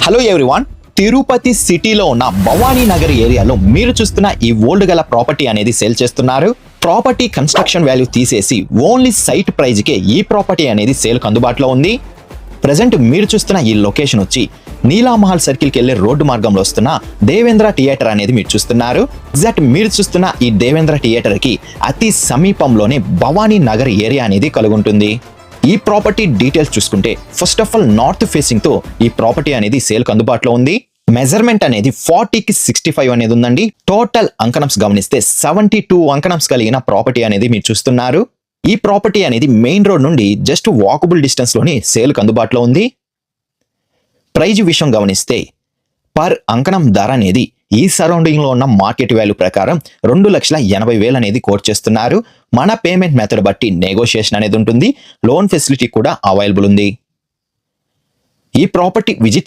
Hello everyone, Tirupati సిటీలో ఉన్న భవానీ నగర్ ఏరియాలో మీరు చూస్తున్న ఈ ఓల్డ్ గల ప్రాపర్టీ అనేది సేల్ చేస్తున్నారు. ప్రాపర్టీ కన్స్ట్రక్షన్ వాల్యూ తీసేసి ఓన్లీ సైట్ ప్రైజ్ కే ఈ ప్రాపర్టీ అనేది సేల్ అందుబాటులో ఉంది. ప్రెజెంట్ మీరు చూస్తున్న ఈ లొకేషన్ వచ్చి నీలామహల్ సర్కిల్ కి వెళ్లే రోడ్డు మార్గంలో వస్తున్న దేవేంద్ర థియేటర్ అనేది మీరు చూస్తున్నారు. ఎగ్జాక్ట్ మీరు చూస్తున్న ఈ దేవేంద్ర థియేటర్ కి అతి సమీపంలోనే భవానీ నగర్ ఏరియా అనేది కలుగుంటుంది. ఈ ప్రాపర్టీ డీటెయిల్స్ చూసుకుంటే first of all north facing తో ఈ ప్రాపర్టీ అనేది సేల్ అందుబాటులో ఉంది. మెజర్మెంట్ అనేది 40కి 65 అనేది ఉందండి. టోటల్ అంకణంస్ గమనిస్తే 72 అంకణంస్ కలిగిన ప్రాపర్టీ అనేది మీరు చూస్తున్నారు. ఈ ప్రాపర్టీ అనేది మెయిన్ రోడ్ నుండి జస్ట్ వాకబుల్ డిస్టెన్స్ లోని సేల్ అందుబాటులో ఉంది. ప్రైజ్ విషయం గమనిస్తే పర్ అంకణం ధర అనేది ఈ సరౌండింగ్ లో ఉన్న మార్కెట్ వాల్యూ ప్రకారం 2,80,000 అనేది కోట్ చేస్తున్నారు. మన పేమెంట్ మెథడ్ బట్టి నెగోషియేషన్ అనేది ఉంటుంది. లోన్ ఫెసిలిటీ కూడా అవైలబుల్ ఉంది. ఈ ప్రాపర్టీ విజిట్